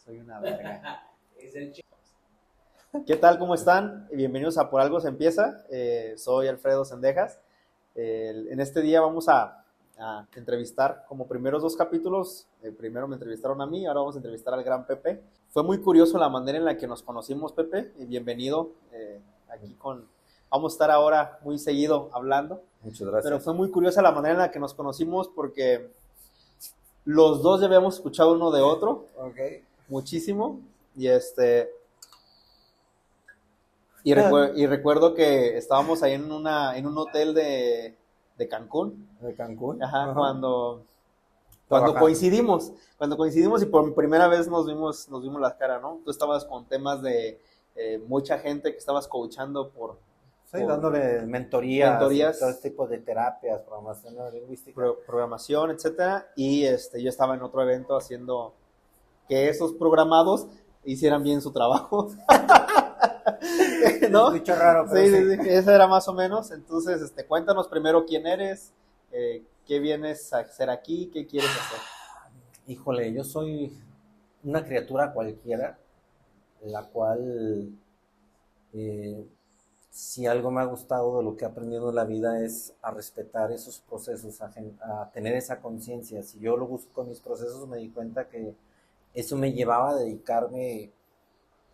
Soy una verga. Es el chico. ¿Qué tal? ¿Cómo están? Bienvenidos a Por Algo Se Empieza. Soy Alfredo Sendejas. En este día vamos a entrevistar como primeros dos capítulos. Primero me entrevistaron a mí, ahora vamos a entrevistar al gran Pepe. Fue muy curioso la manera en la que nos conocimos, Pepe. Bienvenido aquí con... Vamos a estar ahora muy seguido hablando. Muchas gracias. Pero fue muy curiosa la manera en la que nos conocimos porque los dos ya habíamos escuchado uno de otro. Ok. Muchísimo. Y recuerdo que estábamos ahí en un hotel de Cancún. ¿De Cancún? Ajá, Ajá. cuando Trabajando. coincidimos y por primera vez nos vimos las caras, ¿no? Tú estabas con temas de mucha gente que estabas coachando Sí, por dándole mentorías, mentorías. y todo este tipo de terapias, programación neurolingüística. Programación, etcétera, y yo estaba en otro evento haciendo que esos programados hicieran bien su trabajo. ¿No? Escucha raro, pero Sí, ese era más o menos. Entonces, cuéntanos primero quién eres, qué vienes a hacer aquí, qué quieres hacer. Híjole, yo soy una criatura cualquiera, la cual, si algo me ha gustado de lo que he aprendido en la vida es a respetar esos procesos, a tener esa conciencia. Si yo lo busco con mis procesos, me di cuenta que eso me llevaba a dedicarme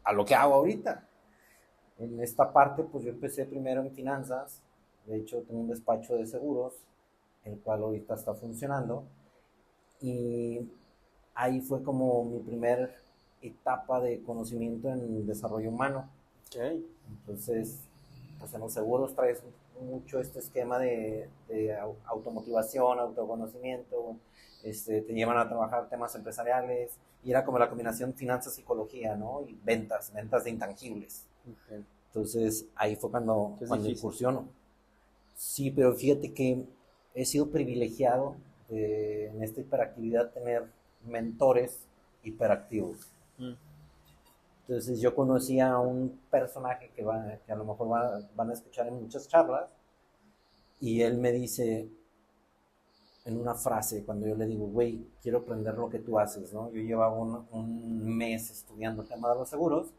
a lo que hago ahorita. En esta parte, pues yo empecé primero en finanzas. De hecho, tengo un despacho de seguros, el cual ahorita está funcionando. Y ahí fue como mi primer etapa de conocimiento en desarrollo humano. Okay. Entonces, pues en los seguros traes mucho este esquema de automotivación, autoconocimiento, te llevan a trabajar temas empresariales, y era como la combinación finanzas-psicología, ¿no? Y ventas de intangibles. Okay. Entonces, ahí fue cuando incursiono. Sí, pero fíjate que he sido privilegiado en esta hiperactividad tener mentores hiperactivos. Entonces yo conocí a un personaje que a lo mejor van a escuchar en muchas charlas, y él me dice en una frase, cuando yo le digo, güey, quiero aprender lo que tú haces, ¿no? Yo llevaba un mes estudiando el tema de los seguros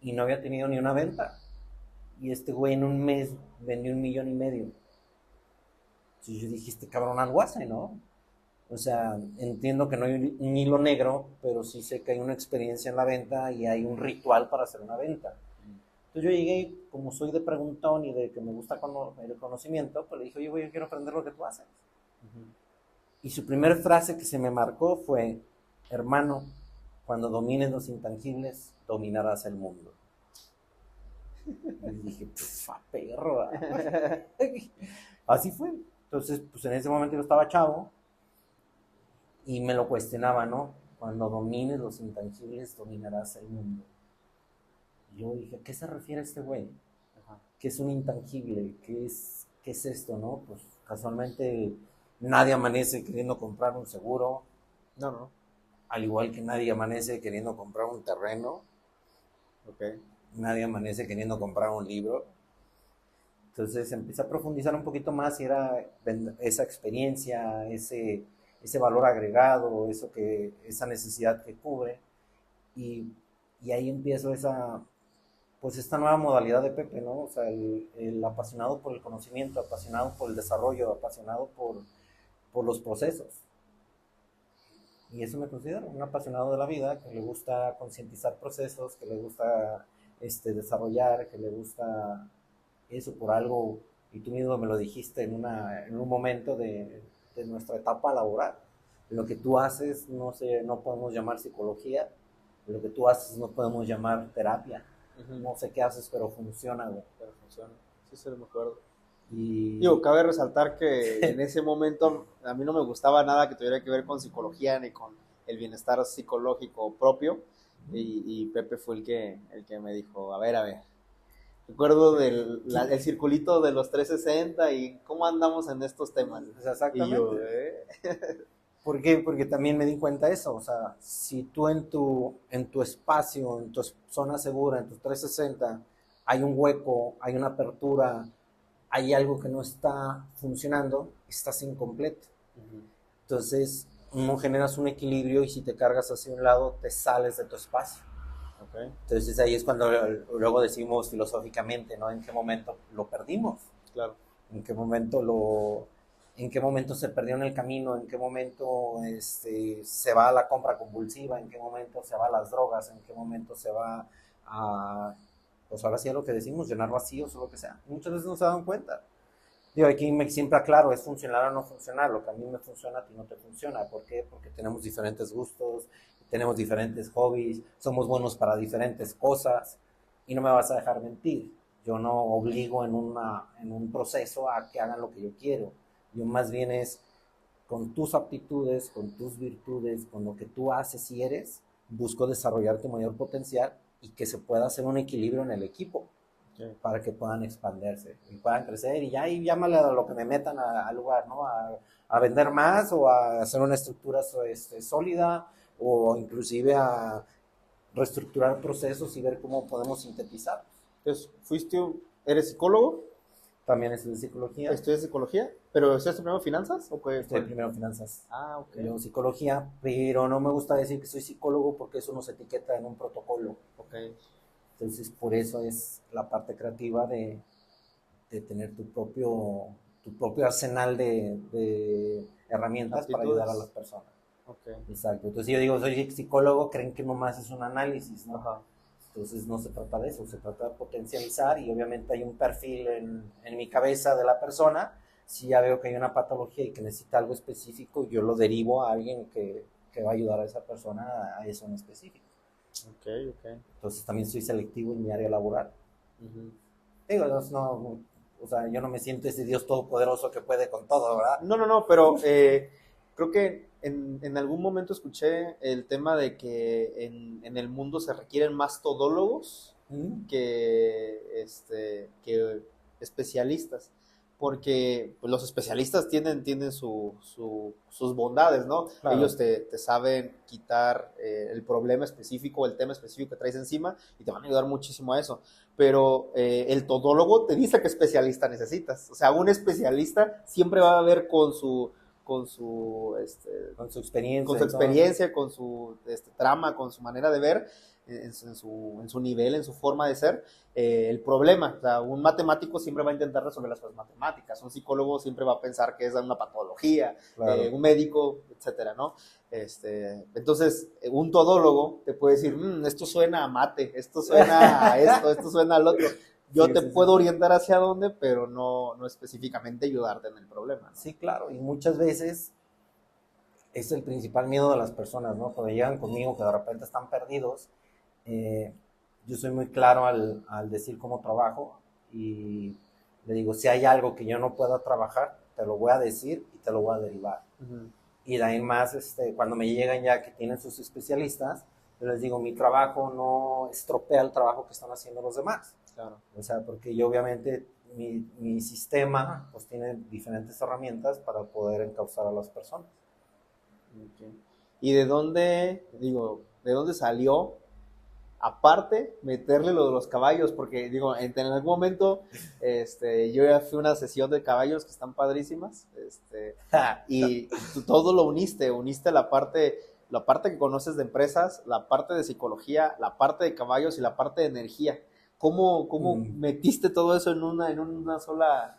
y no había tenido ni una venta. Y este güey en un mes vendió 1.5 millones. Entonces yo dije, este cabrón algo hace, ¿no? O sea, entiendo que no hay un hilo negro, pero sí sé que hay una experiencia en la venta y hay un ritual para hacer una venta. Entonces yo llegué, como soy de preguntón y de que me gusta el conocimiento, pues le dije, oye, güey, yo quiero aprender lo que tú haces. Y su primera frase que se me marcó fue, hermano, cuando domines los intangibles, dominarás el mundo. Y dije, perro. Así fue. Entonces, pues en ese momento yo estaba chavo y me lo cuestionaba, ¿no? Cuando domines los intangibles, dominarás el mundo. Y yo dije, ¿a qué se refiere este güey? ¿Qué es un intangible? ¿Qué es esto, no? Pues casualmente nadie amanece queriendo comprar un seguro. No. Al igual que nadie amanece queriendo comprar un terreno. Okay. Nadie amanece queriendo comprar un libro. Entonces empecé a profundizar un poquito más y era esa experiencia, ese valor agregado, esa necesidad que cubre. Y ahí empiezo esta nueva modalidad de Pepe, ¿no? O sea, el apasionado por el conocimiento, apasionado por el desarrollo, apasionado por los procesos. Y eso me considero un apasionado de la vida, que le gusta concientizar procesos, que le gusta desarrollar, que le gusta eso por algo, y tú mismo me lo dijiste en un momento de nuestra etapa laboral. Lo que tú haces no podemos llamar psicología, lo que tú haces no podemos llamar terapia. No sé qué haces, pero funciona, güey. Pero funciona, sí, me acuerdo. Y cabe resaltar que en ese momento a mí no me gustaba nada que tuviera que ver con psicología ni con el bienestar psicológico propio, y Pepe fue el que me dijo, a ver, recuerdo el circulito de los 360 y cómo andamos en estos temas. Exactamente. Y yo, ¿Por qué? Porque también me di cuenta de eso. O sea, si tú en tu espacio, en tu zona segura, en tu 360, hay un hueco, hay una apertura, hay algo que no está funcionando, estás incompleto. Entonces, no generas un equilibrio y si te cargas hacia un lado, te sales de tu espacio. Okay. Entonces ahí es cuando luego decimos filosóficamente, ¿no? ¿En qué momento lo perdimos? Claro. ¿En qué momento se perdió en el camino? ¿En qué momento se va a la compra compulsiva? ¿En qué momento se va a las drogas? ¿En qué momento se va a, pues ahora sí a lo que decimos, llenar vacíos o lo que sea? Muchas veces no se dan cuenta. Digo, aquí siempre aclaro, es funcionar o no funcionar. Lo que a mí me funciona, a ti no te funciona. ¿Por qué? Porque tenemos diferentes gustos, tenemos diferentes hobbies, somos buenos para diferentes cosas y no me vas a dejar mentir. Yo no obligo en un proceso a que hagan lo que yo quiero. Yo más bien es con tus aptitudes, con tus virtudes, con lo que tú haces y eres, busco desarrollar tu mayor potencial y que se pueda hacer un equilibrio en el equipo. Okay. Para que puedan expandirse y puedan crecer y ya y llámale a lo que me metan al lugar, ¿no? A vender más o a hacer una estructura sólida o inclusive a reestructurar procesos y ver cómo podemos sintetizar. Entonces, ¿eres psicólogo? También estudié psicología. ¿Estudias psicología? ¿Pero estudiaste primero finanzas? ¿O qué? Estudié primero finanzas. Ah, ok. Luego psicología, pero no me gusta decir que soy psicólogo porque eso nos etiqueta en un protocolo. Ok. Entonces, por eso es la parte creativa de tener tu propio arsenal de herramientas para ayudar a las personas. Okay. Exacto. Entonces, si yo digo, soy psicólogo, creen que nomás es un análisis, ¿no? Ajá. Entonces, no se trata de eso, se trata de potencializar y obviamente hay un perfil en mi cabeza de la persona. Si ya veo que hay una patología y que necesita algo específico, yo lo derivo a alguien que va a ayudar a esa persona a eso en específico. Ok. Entonces también soy selectivo en mi área laboral. Digo, no, o sea, yo no me siento ese Dios todopoderoso que puede con todo, ¿verdad? No, pero creo que en algún momento escuché el tema de que en el mundo se requieren más todólogos que especialistas. Porque pues, los especialistas tienen sus bondades, ¿no? Claro. Ellos te saben quitar el problema específico, el tema específico que traes encima y te van a ayudar muchísimo a eso. Pero el todólogo te dice qué especialista necesitas. O sea, un especialista siempre va a ver con su experiencia, con su trama, con su manera de ver, en su nivel, en su forma de ser, el problema. O sea, un matemático siempre va a intentar resolver las cosas matemáticas, un psicólogo siempre va a pensar que es una patología, claro. Un médico, etcétera, ¿no? Entonces, un todólogo te puede decir, esto suena a mate, esto suena a esto suena al otro. Yo te puedo orientar hacia dónde, pero no específicamente ayudarte en el problema, ¿no? Sí, claro, y muchas veces es el principal miedo de las personas, ¿no? Cuando llegan conmigo que de repente están perdidos, yo soy muy claro al decir cómo trabajo y le digo, si hay algo que yo no pueda trabajar, te lo voy a decir y te lo voy a derivar. Y de ahí más, cuando me llegan ya que tienen sus especialistas, yo les digo, mi trabajo no estropea el trabajo que están haciendo los demás. Claro. O sea, porque yo obviamente mi sistema pues tiene diferentes herramientas para poder encauzar a las personas. Okay. ¿Y de dónde salió, aparte, meterle lo de los caballos? Porque, en algún momento, yo ya fui a una sesión de caballos que están padrísimas, y tú todo lo uniste la parte que conoces de empresas, la parte de psicología, la parte de caballos y la parte de energía. ¿Cómo metiste todo eso en una sola?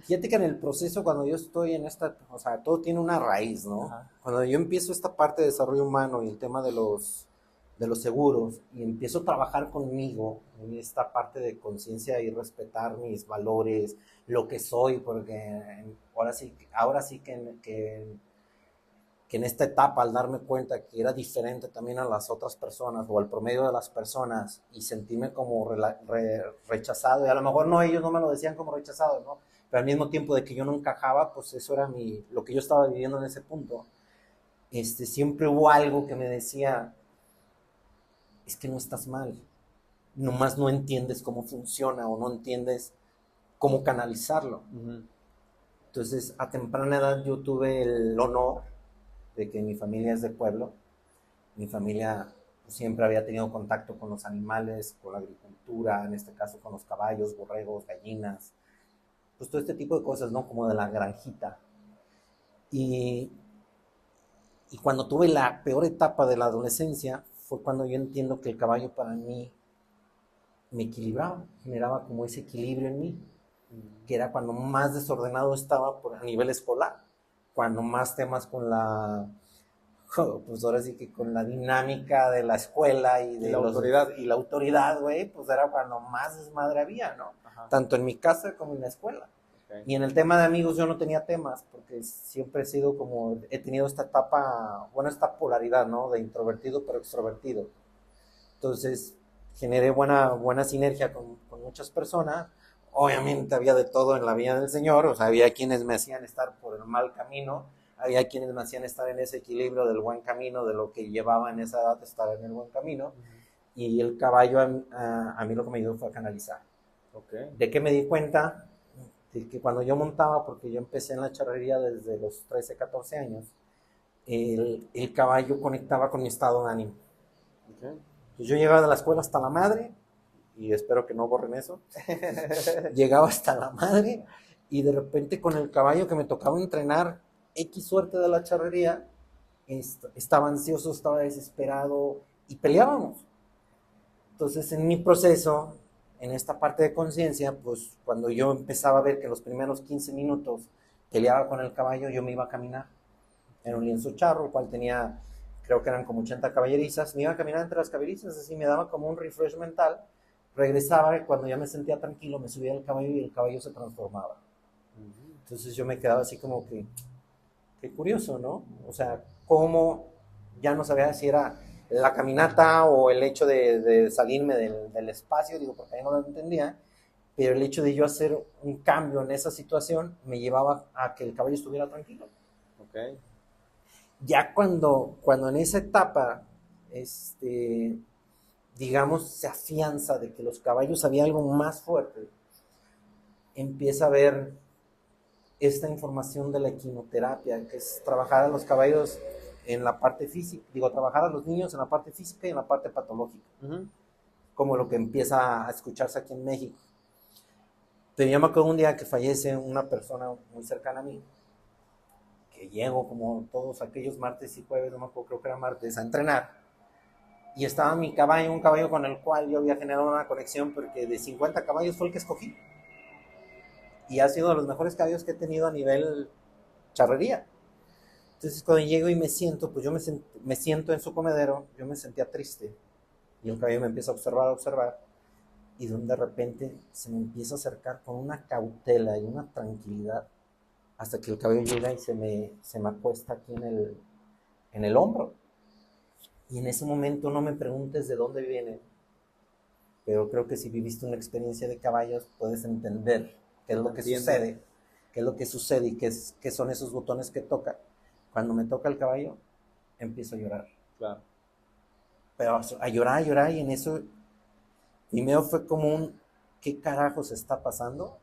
Fíjate que en el proceso, cuando yo estoy en o sea, todo tiene una raíz, ¿no? Ajá. Cuando yo empiezo esta parte de desarrollo humano y el tema de los seguros y empiezo a trabajar conmigo en esta parte de conciencia y respetar mis valores, lo que soy, porque ahora sí que en esta etapa, al darme cuenta que era diferente también a las otras personas o al promedio de las personas y sentirme como rechazado, y a lo mejor ellos no me lo decían como rechazado, ¿no? Pero al mismo tiempo de que yo no encajaba, pues eso era lo que yo estaba viviendo en ese punto. Siempre hubo algo que me decía, es que no estás mal, nomás no entiendes cómo funciona o no entiendes cómo canalizarlo. Entonces, a temprana edad yo tuve el honor de que mi familia es de pueblo. Mi familia siempre había tenido contacto con los animales, con la agricultura, en este caso con los caballos, borregos, gallinas, pues todo este tipo de cosas, ¿no? Como de la granjita. Y, y cuando tuve la peor etapa de la adolescencia, fue cuando yo entiendo que el caballo para mí me equilibraba, generaba como ese equilibrio en mí, que era cuando más desordenado estaba a nivel escolar, cuando más temas con la, pues ahora sí que con la dinámica de la escuela y de la autoridad, güey, pues era cuando más desmadre había, ¿no? Ajá. Tanto en mi casa como en la escuela. Okay. Y en el tema de amigos yo no tenía temas, porque siempre he sido como, he tenido esta etapa, bueno, esta polaridad, ¿no? De introvertido pero extrovertido. Entonces, generé buena sinergia con muchas personas. Obviamente había de todo en la vida del Señor, o sea, había quienes me hacían estar por el mal camino, había quienes me hacían estar en ese equilibrio del buen camino, de lo que llevaba en esa edad estar en el buen camino, y el caballo a mí lo que me ayudó fue a canalizar. Okay. ¿De qué me di cuenta? De que cuando yo montaba, porque yo empecé en la charrería desde los 13, 14 años, el caballo conectaba con mi estado de ánimo. Okay. Pues yo llegaba de la escuela hasta la madre, y espero que no borren eso, llegaba hasta la madre, y de repente con el caballo que me tocaba entrenar, X suerte de la charrería, estaba ansioso, estaba desesperado, y peleábamos. Entonces en mi proceso, en esta parte de conciencia, pues cuando yo empezaba a ver que los primeros 15 minutos peleaba con el caballo, yo me iba a caminar. Era un lienzo charro, el cual tenía, creo que eran como 80 caballerizas, me iba a caminar entre las caballerizas, así me daba como un refresh mental, regresaba y cuando ya me sentía tranquilo me subía al caballo y el caballo se transformaba. Entonces yo me quedaba así como que, qué curioso, ¿no? O sea, cómo ya no sabía si era la caminata o el hecho de salirme del espacio, digo, porque ahí no lo entendía, pero el hecho de yo hacer un cambio en esa situación me llevaba a que el caballo estuviera tranquilo. Okay. Ya cuando en esa etapa, digamos, se afianza de que los caballos había algo más fuerte, empieza a ver esta información de la equinoterapia, que es trabajar a los caballos en la parte física, trabajar a los niños en la parte física y en la parte patológica, como lo que empieza a escucharse aquí en México. Pero yo me acuerdo un día que fallece una persona muy cercana a mí, que llego como todos aquellos martes y jueves, no me acuerdo, creo que era martes, a entrenar. Y estaba mi caballo, un caballo con el cual yo había generado una conexión, porque de 50 caballos fue el que escogí. Y ha sido de los mejores caballos que he tenido a nivel charrería. Entonces cuando llego y me siento, pues yo me siento en su comedero, yo me sentía triste. Y el caballo me empieza a observar. Y de repente se me empieza a acercar con una cautela y una tranquilidad, hasta que el caballo llega y se me acuesta aquí en el hombro. Y en ese momento no me preguntes de dónde viene, pero creo que si viviste una experiencia de caballos puedes entender qué es lo que sucede y qué son esos botones que toca. Cuando me toca el caballo, empiezo a llorar. Claro. Pero a llorar, y en eso primero fue como ¿qué carajos está pasando?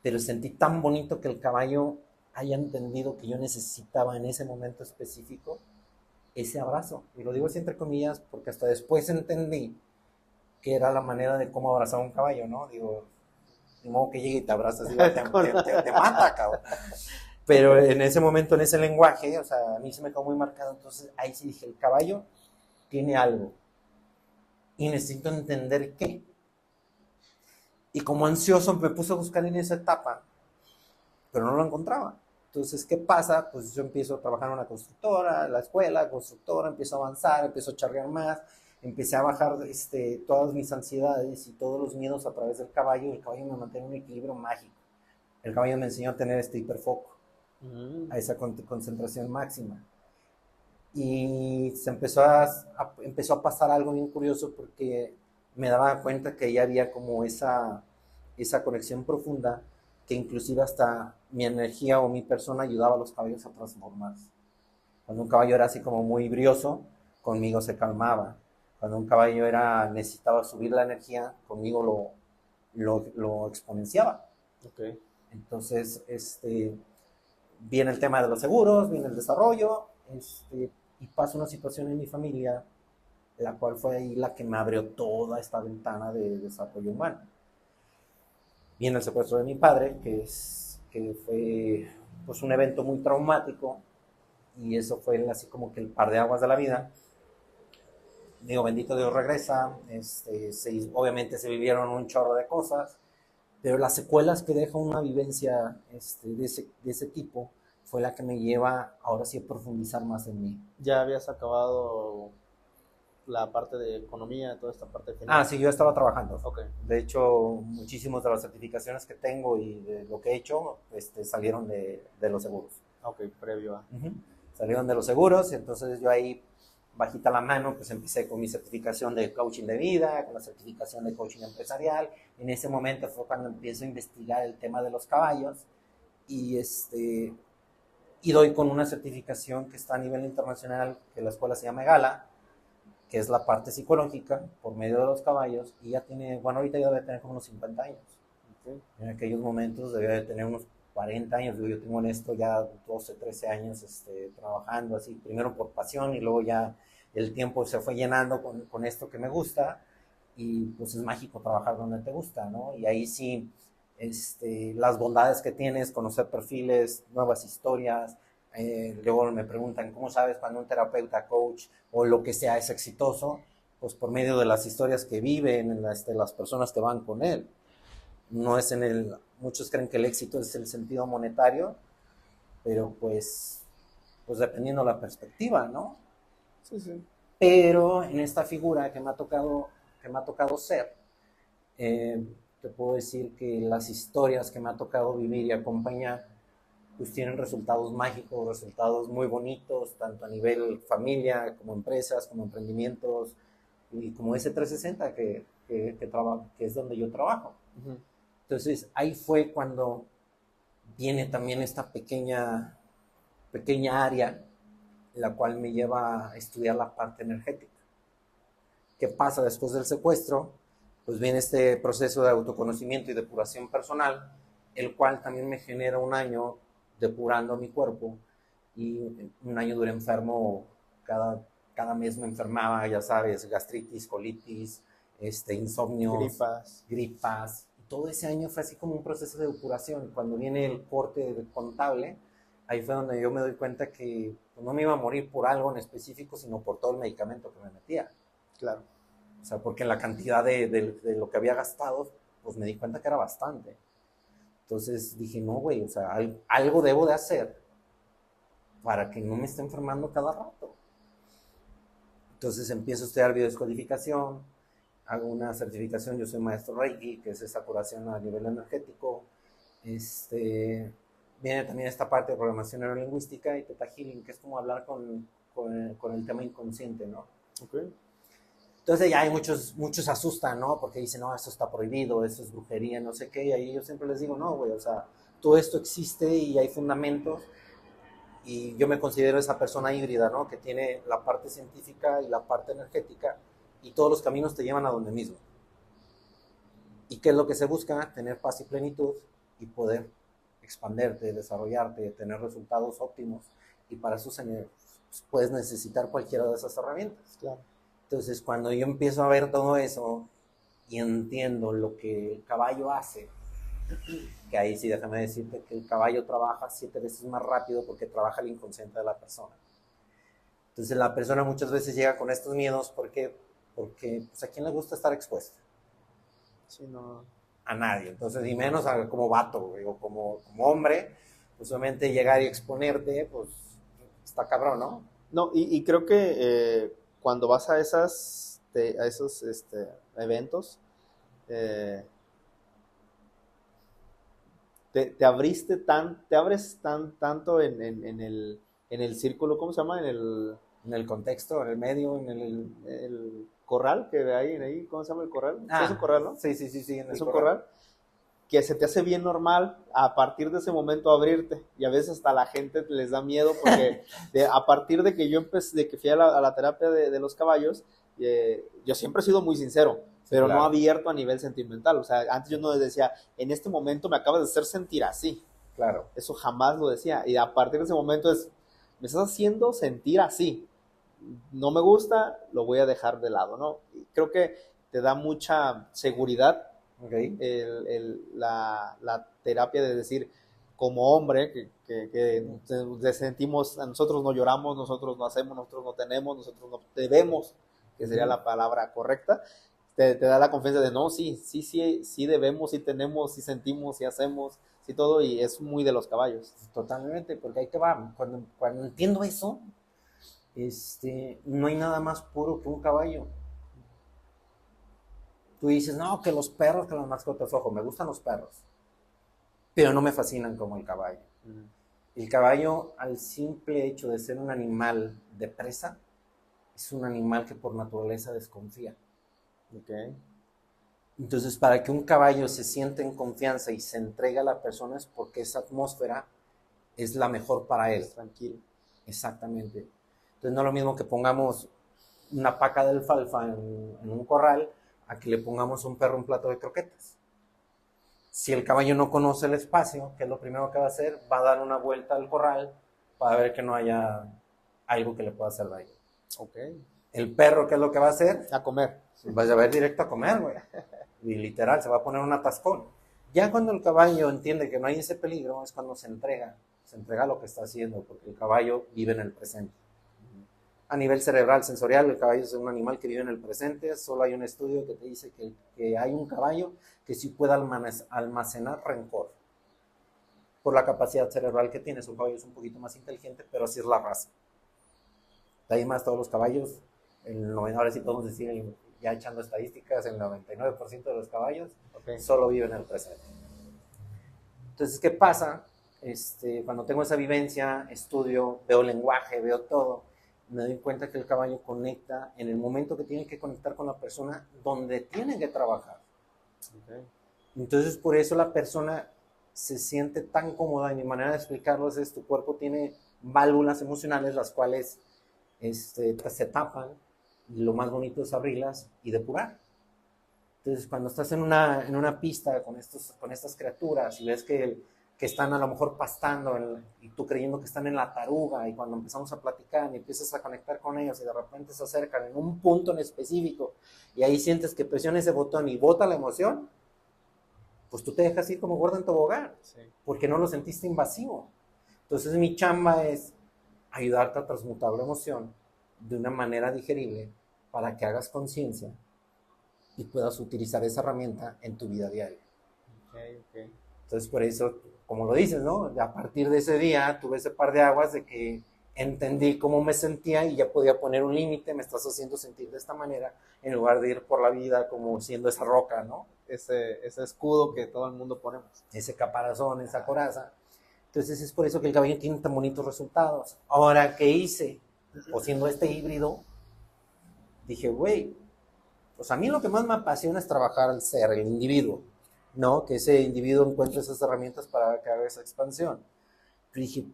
Pero sentí tan bonito que el caballo haya entendido que yo necesitaba en ese momento específico ese abrazo. Y lo digo así entre comillas porque hasta después entendí que era la manera de cómo abrazar a un caballo, ¿no? Digo, de modo que llegue y te abrazas y te mata, cabrón. Pero en ese momento, en ese lenguaje, o sea, a mí se me quedó muy marcado. Entonces ahí sí dije, el caballo tiene algo y necesito entender qué. Y como ansioso me puse a buscar en esa etapa, pero no lo encontraba. Entonces, ¿qué pasa? Pues yo empiezo a trabajar en una constructora, la escuela, constructora, empiezo a avanzar, empiezo a charrear más, empecé a bajar todas mis ansiedades y todos los miedos a través del caballo, y el caballo me mantiene en un equilibrio mágico. El caballo me enseñó a tener este hiperfoco, a esa concentración máxima. Y se empezó a pasar algo bien curioso, porque me daba cuenta que ya había como esa conexión profunda, que inclusive hasta mi energía o mi persona ayudaba a los caballos a transformarse. Cuando un caballo era así como muy brioso, conmigo se calmaba. Cuando un caballo necesitaba subir la energía, conmigo lo exponenciaba. Okay. Entonces, viene el tema de los seguros, viene el desarrollo, y pasa una situación en mi familia, la cual fue ahí la que me abrió toda esta ventana de desarrollo humano. Viene el secuestro de mi padre, que fue pues un evento muy traumático, y eso fue así como que el par de aguas de la vida. Digo, bendito Dios, regresa, obviamente se vivieron un chorro de cosas, pero las secuelas que deja una vivencia de ese tipo fue la que me lleva ahora sí a profundizar más en mí. ¿Ya habías acabado la parte de economía, toda esta parte final? Sí, yo estaba trabajando. Okay. De hecho, muchísimas de las certificaciones que tengo y de lo que he hecho salieron de los seguros. Ok, previo a. Salieron de los seguros, y entonces yo ahí, bajita la mano, pues empecé con mi certificación de coaching de vida, con la certificación de coaching empresarial. En ese momento fue cuando empiezo a investigar el tema de los caballos, y doy con una certificación que está a nivel internacional, que la escuela se llama EGALA, que es la parte psicológica por medio de los caballos, y ya tiene, bueno, ahorita ya debe tener como unos 50 años. Okay. En aquellos momentos debía de tener unos 40 años, yo tengo en esto ya 12, 13 años trabajando así, primero por pasión, y luego ya el tiempo se fue llenando con esto que me gusta, y pues es mágico trabajar donde te gusta, ¿no? Y ahí sí, las bondades que tienes, conocer perfiles, nuevas historias. Luego me preguntan, ¿cómo sabes cuando un terapeuta, coach o lo que sea es exitoso? Pues por medio de las historias que viven, las personas que van con él. No es muchos creen que el éxito es el sentido monetario, pero pues dependiendo la perspectiva, ¿no? Sí, sí. Pero en esta figura que me ha tocado ser, te puedo decir que las historias que me ha tocado vivir y acompañar, pues tienen resultados mágicos, resultados muy bonitos, tanto a nivel familia, como empresas, como emprendimientos, y como ese 360 que es donde yo trabajo. Uh-huh. Entonces, ahí fue cuando viene también esta pequeña área, la cual me lleva a estudiar la parte energética. ¿Qué pasa después del secuestro? Pues viene este proceso de autoconocimiento y depuración personal, el cual también me genera un año depurando mi cuerpo, y un año duré enfermo, cada mes me enfermaba, ya sabes, gastritis, colitis, insomnios, gripas. Todo ese año fue así como un proceso de depuración. Cuando viene el corte contable, ahí fue donde yo me doy cuenta que no me iba a morir por algo en específico, sino por todo el medicamento que me metía. Claro. O sea, porque en la cantidad de lo que había gastado, pues me di cuenta que era bastante. Entonces dije, no, güey, o sea, algo debo de hacer para que no me esté enfermando cada rato. Entonces empiezo a estudiar biodescodificación, hago una certificación, yo soy maestro Reiki, que es esa curación a nivel energético. Viene también esta parte de programación neurolingüística y Theta Healing, que es como hablar con el tema inconsciente, ¿no? Okay. Entonces ya hay muchos se asustan, ¿no? Porque dicen, no, eso está prohibido, eso es brujería, no sé qué. Y ahí yo siempre les digo, no, güey, o sea, todo esto existe y hay fundamentos. Y yo me considero esa persona híbrida, ¿no? Que tiene la parte científica y la parte energética, y todos los caminos te llevan a donde mismo. ¿Y qué es lo que se busca? Tener paz y plenitud y poder expanderte, desarrollarte, tener resultados óptimos. Y para eso puedes necesitar cualquiera de esas herramientas. Claro. Entonces, cuando yo empiezo a ver todo eso y entiendo lo que el caballo hace, que ahí sí déjame decirte que el caballo trabaja 7 veces más rápido porque trabaja el inconsciente de la persona. Entonces, la persona muchas veces llega con estos miedos porque pues, ¿a quién le gusta estar expuesto? Sí, no. A nadie. Entonces, y menos como vato, o como hombre, pues obviamente llegar y exponerte, pues está cabrón, ¿no? No, y creo que cuando vas a esos eventos, te abres tanto en el círculo, ¿cómo se llama? En el contexto, en el medio, en el corral que hay ahí, ¿cómo se llama el corral? ¿Sí es un corral, no? Sí. Es un corral que se te hace bien normal a partir de ese momento abrirte, y a veces hasta a la gente les da miedo porque a partir de que yo empecé, de que fui a la terapia de los caballos, yo siempre he sido muy sincero, pero claro, no abierto a nivel sentimental. O sea, antes yo no les decía, en este momento me acabas de hacer sentir así. Claro. Eso jamás lo decía, y a partir de ese momento me estás haciendo sentir así. No me gusta, lo voy a dejar de lado, ¿no? Y creo que te da mucha seguridad. Okay. La terapia de decir, como hombre, que sentimos, nosotros no lloramos, nosotros no hacemos, nosotros no tenemos, nosotros no debemos, que sería la palabra correcta, te da la confianza de no, sí debemos, sí tenemos, sí sentimos, sí hacemos, sí todo, y es muy de los caballos. Totalmente, porque ahí te va, cuando entiendo eso, no hay nada más puro que un caballo. Tú dices, no, que los perros, que las mascotas, ojo, me gustan los perros, pero no me fascinan como el caballo. El caballo, al simple hecho de ser un animal de presa, es un animal que por naturaleza desconfía. Okay. Entonces, para que un caballo se sienta en confianza y se entregue a la persona es porque esa atmósfera es la mejor para él. Tranquilo. Exactamente. Entonces, no es lo mismo que pongamos una paca de alfalfa en un corral a que le pongamos a un perro un plato de croquetas. Si el caballo no conoce el espacio, ¿qué es lo primero que va a hacer? Va a dar una vuelta al corral para ver que no haya algo que le pueda hacer daño. Okay. El perro, ¿qué es lo que va a hacer? A comer. Va a ir directo a comer, güey. Y literal, se va a poner un atascón. Ya cuando el caballo entiende que no hay ese peligro, es cuando se entrega a lo que está haciendo, porque el caballo vive en el presente. A nivel cerebral, sensorial, el caballo es un animal que vive en el presente. Solo hay un estudio que te dice que hay un caballo que sí puede almacenar rencor. Por la capacidad cerebral que tiene, un caballo es un poquito más inteligente, pero así es la raza. De ahí más todos los caballos, ahora sí podemos decir, ya echando estadísticas, el 99% de los caballos solo viven en el presente. Entonces, ¿qué pasa? Cuando tengo esa vivencia, estudio, veo lenguaje, veo todo, me doy cuenta que el caballo conecta en el momento que tiene que conectar con la persona donde tiene que trabajar. Okay. Entonces, por eso la persona se siente tan cómoda, y mi manera de explicarlo es tu cuerpo tiene válvulas emocionales, las cuales se tapan, y lo más bonito es abrirlas y depurar. Entonces, cuando estás en una pista con estas criaturas y ves que están a lo mejor pastando y tú creyendo que están en la taruga, y cuando empezamos a platicar y empiezas a conectar con ellos y de repente se acercan en un punto en específico y ahí sientes que presiona ese botón y bota la emoción, pues tú te dejas ir como gordo en tobogán, porque no lo sentiste invasivo. Entonces mi chamba es ayudarte a transmutar la emoción de una manera digerible para que hagas conciencia y puedas utilizar esa herramienta en tu vida diaria. Okay. Entonces, por eso, como lo dices, ¿no? A partir de ese día tuve ese par de aguas de que entendí cómo me sentía y ya podía poner un límite. Me estás haciendo sentir de esta manera en lugar de ir por la vida como siendo esa roca, ¿no? Ese escudo que todo el mundo ponemos. Ese caparazón, esa coraza. Entonces es por eso que el caballo tiene tan bonitos resultados. Ahora, ¿qué hice? O siendo este híbrido, dije, güey, pues a mí lo que más me apasiona es trabajar al ser, el individuo, ¿no? Que ese individuo encuentre esas herramientas para que haga esa expansión. Pero dije,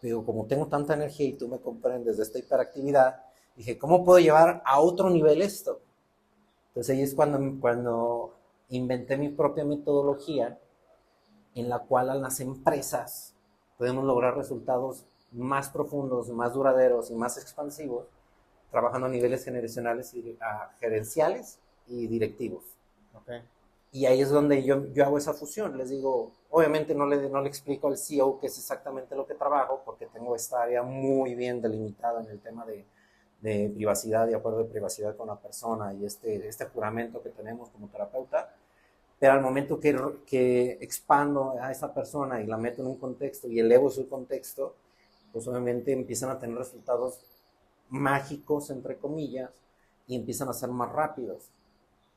pero como tengo tanta energía y tú me comprendes de esta hiperactividad, dije, ¿cómo puedo llevar a otro nivel esto? Entonces ahí es cuando inventé mi propia metodología en la cual a las empresas podemos lograr resultados más profundos, más duraderos y más expansivos, trabajando a niveles gerenciales y directivos. Okay. Y ahí es donde yo hago esa fusión. Les digo, obviamente no le explico al CEO qué es exactamente lo que trabajo, porque tengo esta área muy bien delimitada en el tema de privacidad y acuerdo de privacidad con la persona y este juramento que tenemos como terapeuta. Pero al momento que expando a esa persona y la meto en un contexto y elevo su contexto, pues obviamente empiezan a tener resultados mágicos, entre comillas, y empiezan a ser más rápidos.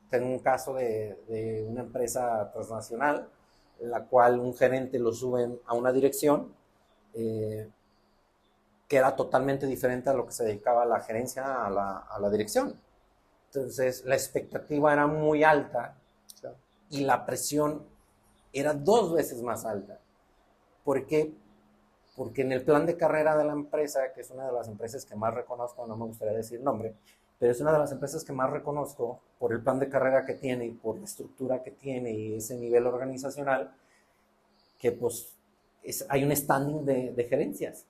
Tengo un caso de una empresa transnacional, en la cual un gerente lo suben a una dirección que era totalmente diferente a lo que se dedicaba la gerencia a la dirección. Entonces, la expectativa era muy alta y la presión era 2 veces más alta. ¿Por qué? Porque en el plan de carrera de la empresa, que es una de las empresas que más reconozco, no me gustaría decir nombre, pero es una de las empresas que más reconozco por el plan de carrera que tiene y por la estructura que tiene y ese nivel organizacional, que pues hay un standing de gerencias.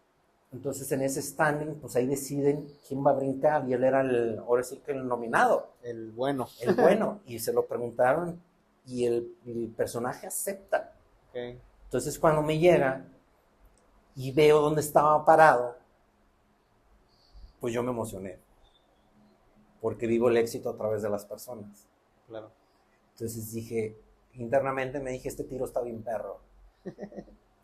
Entonces en ese standing, pues ahí deciden quién va a brincar, y él era ahora sí que el nominado. El bueno. Y se lo preguntaron y el personaje acepta. Okay. Entonces cuando me llega y veo dónde estaba parado, pues yo me emocioné, porque vivo el éxito a través de las personas. Claro. Entonces dije, internamente me dije, este tiro está bien perro.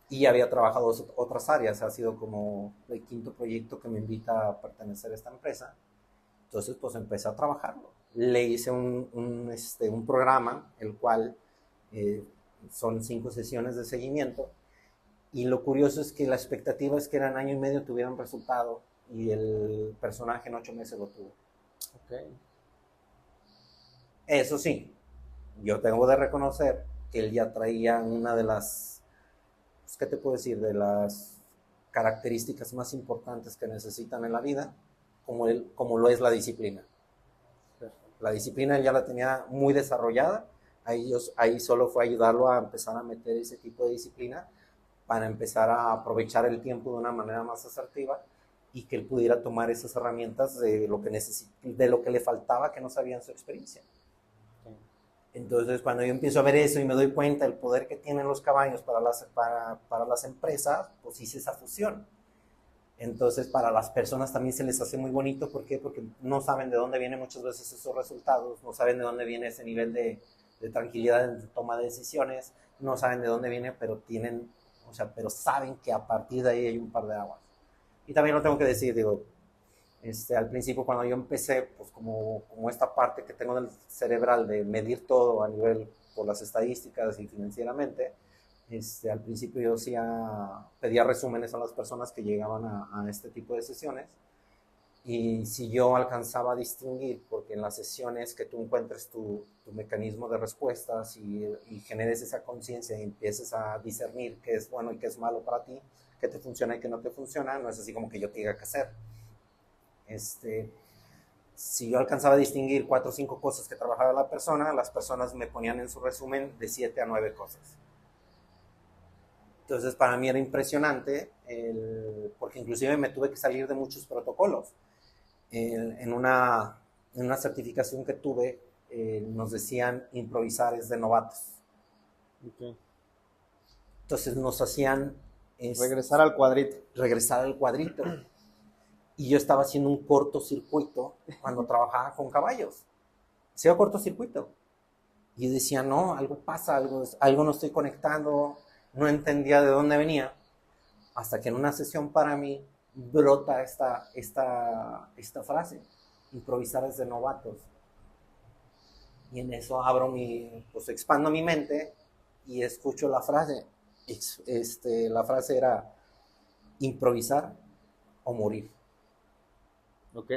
Y había trabajado otras áreas, ha sido como el quinto proyecto que me invita a pertenecer a esta empresa. Entonces pues empecé a trabajarlo. Le hice un programa, el cual son 5 sesiones de seguimiento. Y lo curioso es que la expectativa es que en año y medio tuviera un resultado y el personaje en 8 meses lo tuvo. Okay. Eso sí, yo tengo de reconocer que él ya traía una de las, pues, ¿qué te puedo decir? De las características más importantes que necesitan en la vida, como lo es la disciplina. La disciplina él ya la tenía muy desarrollada, ahí solo fue ayudarlo a empezar a meter ese tipo de disciplina para empezar a aprovechar el tiempo de una manera más asertiva y que él pudiera tomar esas herramientas de lo que le faltaba que no sabía en su experiencia. Entonces, cuando yo empiezo a ver eso y me doy cuenta del poder que tienen los caballos para las empresas, pues hice esa fusión. Entonces, para las personas también se les hace muy bonito. ¿Por qué? Porque no saben de dónde vienen muchas veces esos resultados, no saben de dónde viene ese nivel de tranquilidad en toma de decisiones, no saben de dónde viene, pero pero saben que a partir de ahí hay un par de aguas. Y también lo tengo que decir, digo, al principio cuando yo empecé, pues como esta parte que tengo del cerebral de medir todo a nivel por las estadísticas y financieramente, al principio yo pedía resúmenes a las personas que llegaban a este tipo de sesiones, y si yo alcanzaba a distinguir, porque en las sesiones que tú encuentres tu mecanismo de respuestas y generes esa conciencia y empieces a discernir qué es bueno y qué es malo para ti, qué te funciona y qué no te funciona, no es así como que yo te diga qué hacer. Si yo alcanzaba a distinguir 4 o 5 cosas que trabajaba la persona, las personas me ponían en su resumen de 7 a 9 cosas. Entonces para mí era impresionante, porque inclusive me tuve que salir de muchos protocolos. En una certificación que tuve, nos decían improvisar es de novatos. Okay. Entonces nos hacían regresar al cuadrito. Y yo estaba haciendo un cortocircuito cuando trabajaba con caballos. Hacía cortocircuito. Y decía, no, algo pasa, algo no estoy conectando, no entendía de dónde venía. Hasta que en una sesión para mí brota esta frase, improvisar es de novatos. Y en eso expando mi mente y escucho la frase. La frase era, improvisar o morir. Ok.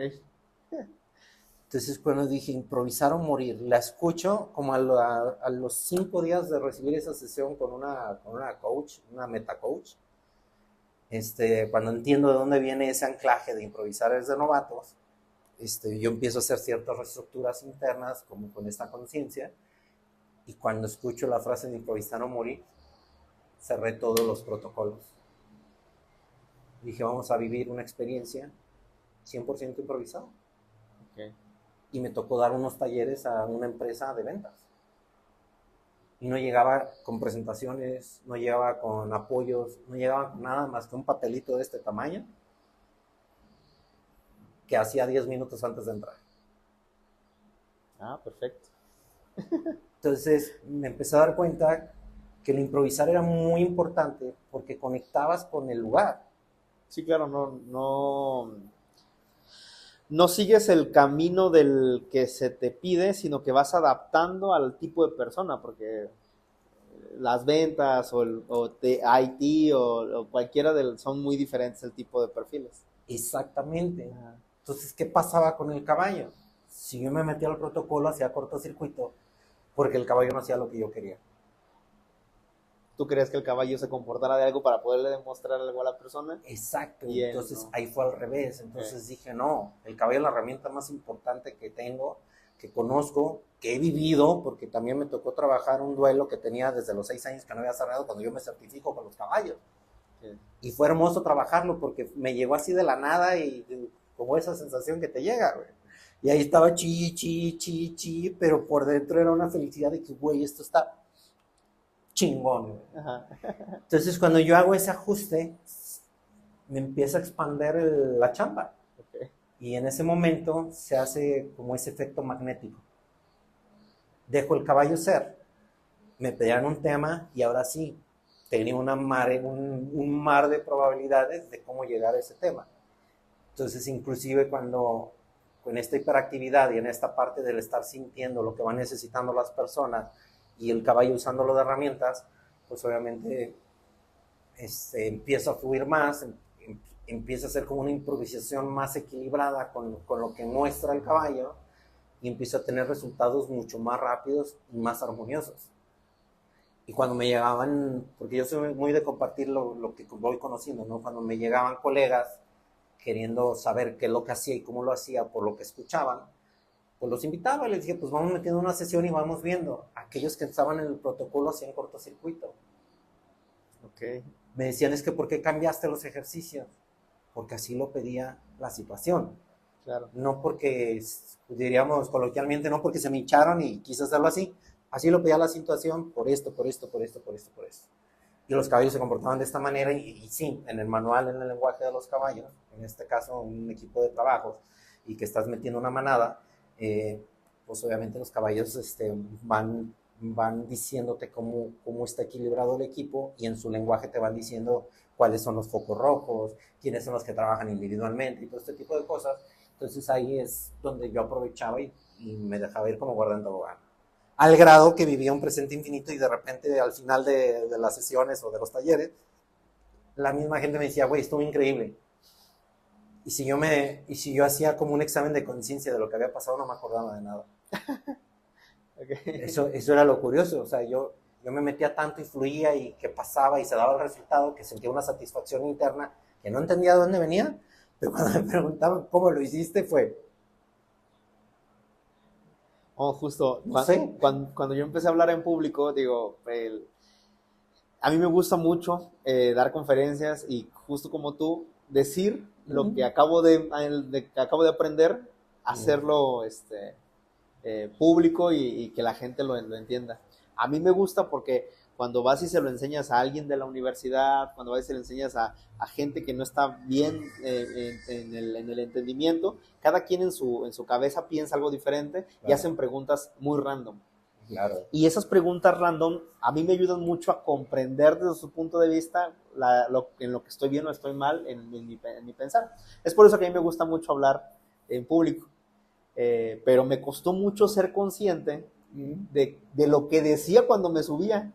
Entonces cuando dije improvisar o morir, la escucho como a los 5 días de recibir esa sesión con una coach, una meta coach. Cuando entiendo de dónde viene ese anclaje de improvisar es de novatos, yo empiezo a hacer ciertas reestructuras internas como con esta conciencia, y cuando escucho la frase de improvisar o morir, cerré todos los protocolos. Dije, vamos a vivir una experiencia 100% improvisada. Okay. Y me tocó dar unos talleres a una empresa de ventas. Y no llegaba con presentaciones, no llegaba con apoyos, no llegaba con nada más que un papelito de este tamaño que hacía 10 minutos antes de entrar. Ah, perfecto. Entonces me empecé a dar cuenta que el improvisar era muy importante porque conectabas con el lugar. Sí, claro, no sigues el camino del que se te pide, sino que vas adaptando al tipo de persona, porque las ventas o IT o cualquiera son muy diferentes el tipo de perfiles. Exactamente. Entonces, ¿qué pasaba con el caballo? Si yo me metía al protocolo, hacía cortocircuito, porque el caballo no hacía lo que yo quería. ¿Tú crees que el caballo se comportara de algo para poderle demostrar algo a la persona? Exacto. Y entonces ahí fue al revés. Entonces dije, no, el caballo es la herramienta más importante que tengo, que conozco, que he vivido, porque también me tocó trabajar un duelo que tenía desde los 6 años que no había cerrado cuando yo me certifico con los caballos. Y fue hermoso trabajarlo porque me llegó así de la nada y como esa sensación que te llega, güey. Y ahí estaba chi, pero por dentro era una felicidad de que, güey, esto está chingón. Ajá. Entonces, cuando yo hago ese ajuste, me empieza a expandir la chamba. Okay. Y en ese momento se hace como ese efecto magnético. Dejo el caballo ser, me pedían un tema y ahora sí, tenía un mar de probabilidades de cómo llegar a ese tema. Entonces, inclusive cuando con esta hiperactividad y en esta parte del estar sintiendo lo que van necesitando las personas y el caballo usándolo de herramientas, pues obviamente empieza a fluir más, empieza a ser como una improvisación más equilibrada con lo que muestra el caballo y empieza a tener resultados mucho más rápidos y más armoniosos. Y cuando me llegaban, porque yo soy muy de compartir lo que voy conociendo, ¿no? Cuando me llegaban colegas queriendo saber qué es lo que hacía y cómo lo hacía por lo que escuchaban, pues los invitaba y les dije, pues vamos metiendo una sesión y vamos viendo. Aquellos que estaban en el protocolo hacían cortocircuito. Okay. Me decían, es que ¿por qué cambiaste los ejercicios? Porque así lo pedía la situación. Claro. No porque, diríamos coloquialmente, no porque se me hincharon y quise hacerlo así. Así lo pedía la situación por esto. Y los caballos se comportaban de esta manera y sí, en el manual, en el lenguaje de los caballos, en este caso un equipo de trabajos y que estás metiendo una manada, pues obviamente los caballos van diciéndote cómo está equilibrado el equipo y en su lenguaje te van diciendo cuáles son los focos rojos, quiénes son los que trabajan individualmente y todo este tipo de cosas. Entonces ahí es donde yo aprovechaba y me dejaba ir como guardando tobogán. Al grado que vivía un presente infinito y de repente al final de las sesiones o de los talleres, la misma gente me decía, güey, estuvo increíble. Y si yo hacía como un examen de conciencia de lo que había pasado, no me acordaba de nada. Okay. Eso era lo curioso, o sea, yo me metía tanto y fluía y que pasaba y se daba el resultado, que sentía una satisfacción interna que no entendía de dónde venía, pero cuando me preguntaban cómo lo hiciste fue... Oh, justo, no sé. cuando yo empecé a hablar en público, digo, a mí me gusta mucho dar conferencias y justo como tú, decir lo que acabo de aprender, hacerlo público y que la gente lo entienda. A mí me gusta porque cuando vas y se lo enseñas a alguien de la universidad, cuando vas y se lo enseñas a gente que no está bien en el entendimiento, cada quien en su cabeza piensa algo diferente, claro, y hacen preguntas muy random. Claro. Y esas preguntas random a mí me ayudan mucho a comprender desde su punto de vista en lo que estoy bien o estoy mal en mi pensar. Es por eso que a mí me gusta mucho hablar en público. Pero me costó mucho ser consciente de lo que decía cuando me subía.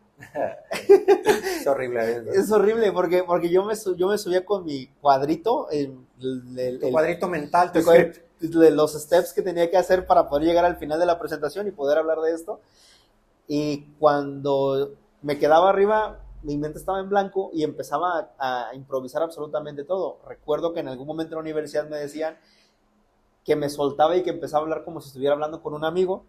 Es horrible eso. Es horrible porque yo me subía con mi cuadrito, tu cuadrito mental, los steps que tenía que hacer para poder llegar al final de la presentación y poder hablar de esto. Y cuando me quedaba arriba, mi mente estaba en blanco y empezaba a improvisar absolutamente todo. Recuerdo que en algún momento en la universidad me decían que me soltaba y que empezaba a hablar como si estuviera hablando con un amigo,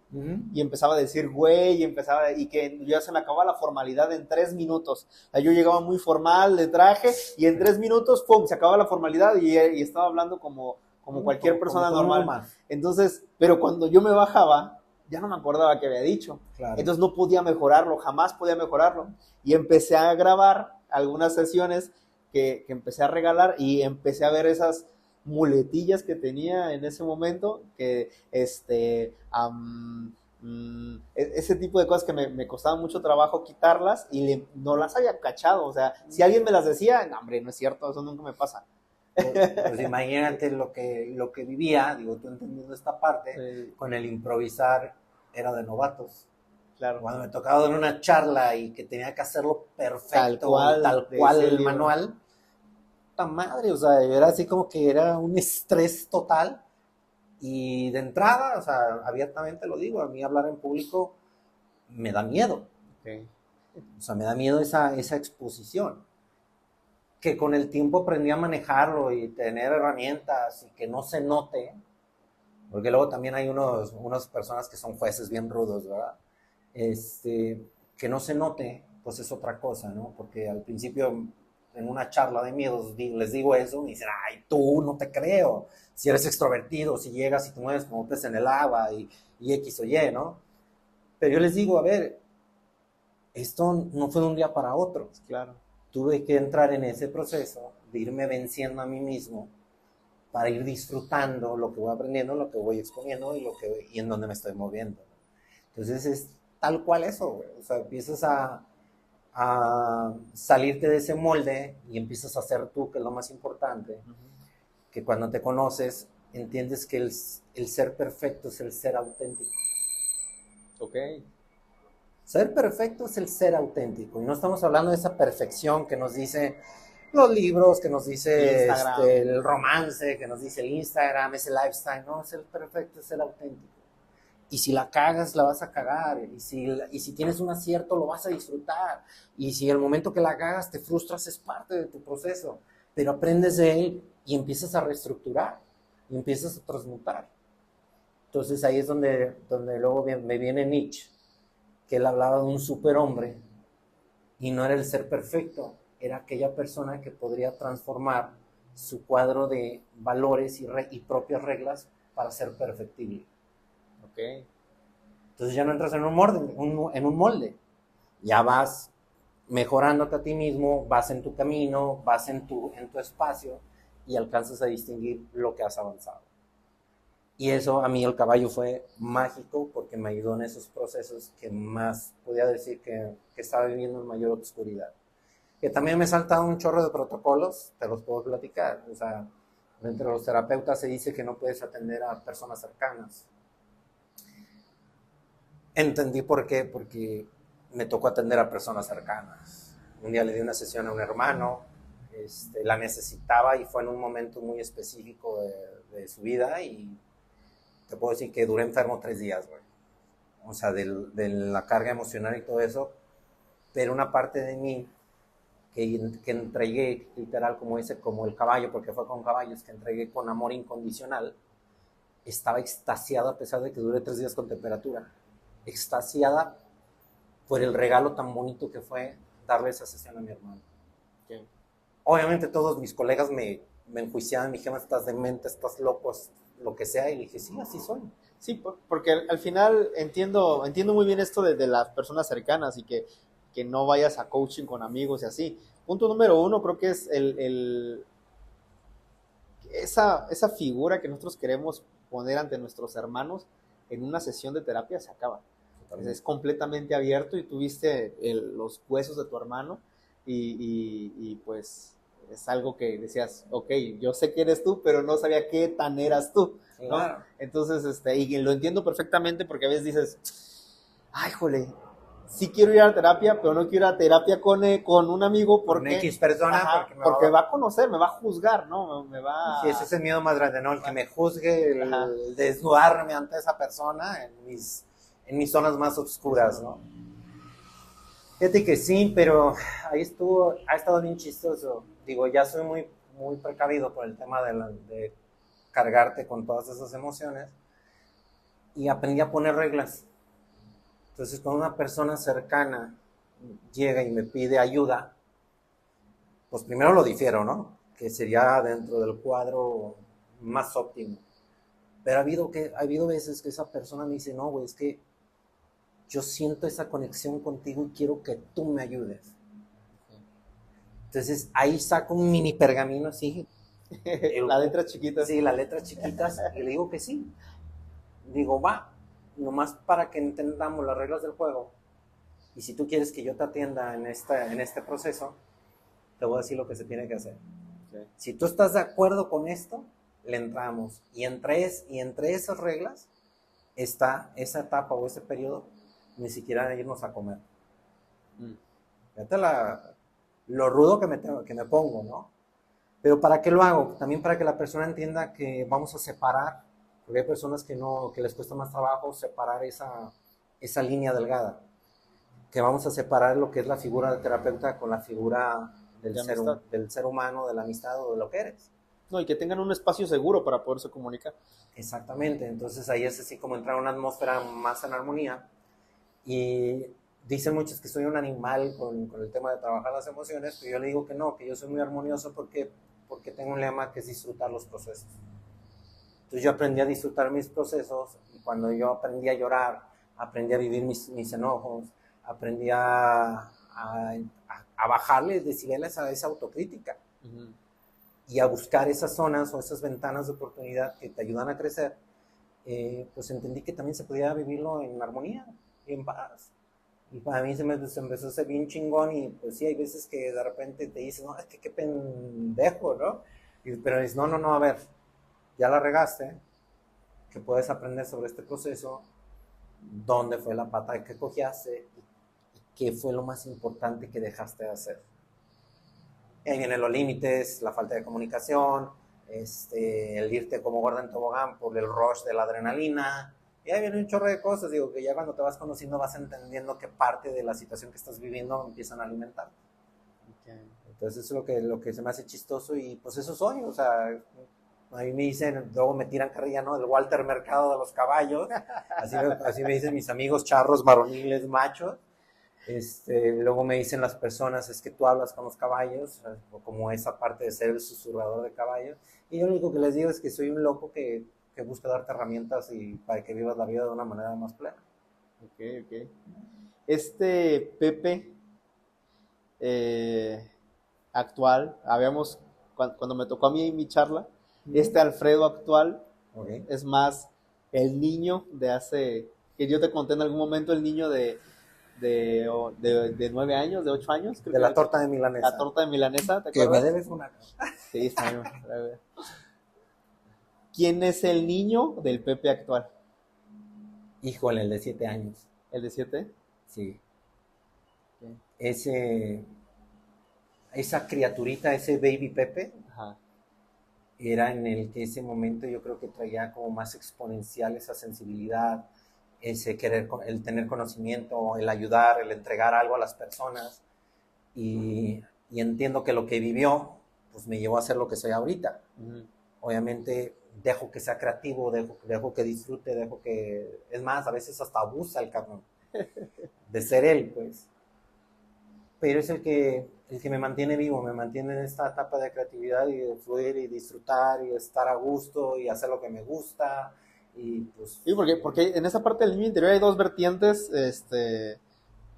y empezaba a decir güey, y que ya se me acababa la formalidad en 3 minutos. O sea, yo llegaba muy formal de traje y en 3 minutos, ¡pum!, se acababa la formalidad y estaba hablando como cualquier persona normal. Entonces, pero cuando yo me bajaba, ya no me acordaba qué había dicho. Claro. Entonces no podía mejorarlo, jamás podía mejorarlo. Y empecé a grabar algunas sesiones que empecé a regalar y empecé a ver esas muletillas que tenía en ese momento, que ese tipo de cosas que me costaba mucho trabajo quitarlas y no las había cachado. O sea, si alguien me las decía, no, hombre, no es cierto, eso nunca me pasa. Pues imagínate lo que vivía, digo, tú entendiendo esta parte, sí, con el improvisar era de novatos. Claro. Cuando me tocaba dar una charla y que tenía que hacerlo perfecto, tal cual el manual, puta madre, o sea, era así como que era un estrés total. Y de entrada, o sea, abiertamente lo digo, a mí hablar en público me da miedo. Okay. O sea, me da miedo esa exposición. Que con el tiempo aprendí a manejarlo y tener herramientas y que no se note, porque luego también hay unas personas que son jueces bien rudos, ¿verdad? Que no se note, pues es otra cosa, ¿no? Porque al principio en una charla de miedos les digo eso, y me dicen, ay, tú, no te creo, si eres extrovertido, si llegas y te mueves como pez en el agua y X o Y, ¿no? Pero yo les digo, a ver, esto no fue de un día para otro. Claro. Tuve que entrar en ese proceso de irme venciendo a mí mismo para ir disfrutando lo que voy aprendiendo, lo que voy exponiendo y en donde me estoy moviendo. Entonces es tal cual eso, güey. O sea, empiezas a salirte de ese molde y empiezas a ser tú, que es lo más importante. Que cuando te conoces, entiendes que el ser perfecto es el ser auténtico. Ok. Ser perfecto es el ser auténtico. Y no estamos hablando de esa perfección que nos dice los libros, que nos dice el romance, que nos dice el Instagram, ese lifestyle. No, ser perfecto es ser auténtico. Y si la cagas, la vas a cagar. Y si tienes un acierto, lo vas a disfrutar. Y si el momento que la cagas te frustras, es parte de tu proceso. Pero aprendes de él y empiezas a reestructurar. Y empiezas a transmutar. Entonces ahí es donde luego me viene Nietzsche, que él hablaba de un superhombre. Y no era el ser perfecto, era aquella persona que podría transformar su cuadro de valores y propias reglas para ser perfectible. Okay. Entonces ya no entras en un molde, ya vas mejorándote a ti mismo, vas en tu camino, vas en tu espacio y alcanzas a distinguir lo que has avanzado. Y eso a mí el caballo fue mágico porque me ayudó en esos procesos que más podía decir que estaba viviendo en mayor obscuridad. Que también me he saltado un chorro de protocolos, te los puedo platicar. O sea, entre los terapeutas se dice que no puedes atender a personas cercanas. Entendí por qué, porque me tocó atender a personas cercanas. Un día le di una sesión a un hermano, la necesitaba y fue en un momento muy específico de su vida y te puedo decir que duré enfermo 3 días, güey. O sea, de la carga emocional y todo eso, pero una parte de mí que entregué, literal, como el caballo, porque fue con caballos, que entregué con amor incondicional, estaba extasiada a pesar de que duré 3 días con temperatura. Extasiada por el regalo tan bonito que fue darle esa sesión a mi hermano. Okay. Obviamente todos mis colegas me enjuiciaban, me dijeron, estás demente, estás loco, lo que sea, y le dije, sí, así soy. Sí, porque al final entiendo muy bien esto de las personas cercanas y que no vayas a coaching con amigos y así. Punto número 1, creo que es esa figura que nosotros queremos poner ante nuestros hermanos en una sesión de terapia se acaba. Es completamente abierto y tuviste los huesos de tu hermano y pues es algo que decías, ok, yo sé que eres tú, pero no sabía qué tan eras tú, ¿no? Claro. Entonces, y lo entiendo perfectamente porque a veces dices, ay, jole, sí quiero ir a la terapia, pero no quiero ir a terapia con un amigo porque... Con X persona, ajá, porque va a conocer, me va a juzgar, ¿no? Me va... Sí, ese es el miedo más grande, ¿no? El que me juzgue, el desnudarme ante esa persona en mis zonas más oscuras, ¿no? Fíjate que sí, pero ahí ha estado bien chistoso. Digo, ya soy muy, muy precavido por el tema de cargarte con todas esas emociones y aprendí a poner reglas. Entonces, cuando una persona cercana llega y me pide ayuda, pues primero lo difiero, ¿no? Que sería dentro del cuadro más óptimo. Pero ha habido veces que esa persona me dice, no, güey, es que yo siento esa conexión contigo y quiero que tú me ayudes. Entonces ahí saco un mini pergamino así. Las letras chiquitas. Sí, las letras chiquitas. Y le digo que sí. Digo, va, nomás para que entendamos las reglas del juego. Y si tú quieres que yo te atienda en este proceso, te voy a decir lo que se tiene que hacer. Okay. Si tú estás de acuerdo con esto, le entramos. Y entre esas reglas está esa etapa o ese periodo, ni siquiera irnos a comer. Fíjate lo rudo que me pongo, ¿no? Pero ¿para qué lo hago? También para que la persona entienda que vamos a separar, porque hay personas que les cuesta más trabajo separar esa línea delgada, que vamos a separar lo que es la figura del terapeuta con la figura del ser humano, de la amistad o de lo que eres. No, y que tengan un espacio seguro para poderse comunicar. Exactamente, entonces ahí es así como entrar a una atmósfera más en armonía. Y dicen muchos que soy un animal con el tema de trabajar las emociones, pero yo le digo que no, que yo soy muy armonioso porque tengo un lema que es disfrutar los procesos. Entonces yo aprendí a disfrutar mis procesos y cuando yo aprendí a llorar, aprendí a vivir mis enojos, aprendí a bajarle decibeles a esa autocrítica y a buscar esas zonas o esas ventanas de oportunidad que te ayudan a crecer. Pues entendí que también se podía vivirlo en armonía y en paz. Y para mí se empezó a hacer bien chingón, y pues sí, hay veces que de repente te dicen, no, es que qué pendejo, ¿no? Pero dices, no, a ver, ya la regaste, que puedes aprender sobre este proceso, dónde fue la pata que cogiste y qué fue lo más importante que dejaste de hacer. Y ahí vienen los límites, la falta de comunicación, el irte como gorda en tobogán por el rush de la adrenalina. Y ahí viene un chorro de cosas, digo, que ya cuando te vas conociendo vas entendiendo que parte de la situación que estás viviendo empiezan a alimentar. Okay. Entonces eso es lo que se me hace chistoso, y pues eso soy, o sea, a mí me dicen, luego me tiran carrilla, ¿no? El Walter Mercado de los caballos, así me dicen mis amigos charros, varoniles, machos. Luego me dicen las personas, es que tú hablas con los caballos, o como esa parte de ser el susurrador de caballos, y yo lo único que les digo es que soy un loco que busca darte herramientas y para que vivas la vida de una manera más plena. Ok. Pepe actual, cuando me tocó a mí mi charla, Alfredo actual es más el niño de hace, que yo te conté en algún momento, el niño de 9 años, de 8 años. Creo de la torta de milanesa. La torta de milanesa, ¿te acuerdas? Que me debes una. Sí, está bien. ¿Quién es el niño del Pepe actual? Híjole, el de 7 años. ¿El de 7? Sí. Okay. Esa criaturita, ese baby Pepe, ajá, era en ese momento yo creo que traía como más exponencial esa sensibilidad, ese querer, el tener conocimiento, el ayudar, el entregar algo a las personas, y entiendo que lo que vivió pues me llevó a ser lo que soy ahorita. Obviamente dejo que sea creativo, dejo que disfrute, dejo que, es más, a veces hasta abusa el cabrón de ser él, pues, pero es el que me mantiene vivo, me mantiene en esta etapa de creatividad y de fluir y disfrutar y estar a gusto y hacer lo que me gusta. Y pues sí, porque en esa parte del niño interior hay dos vertientes de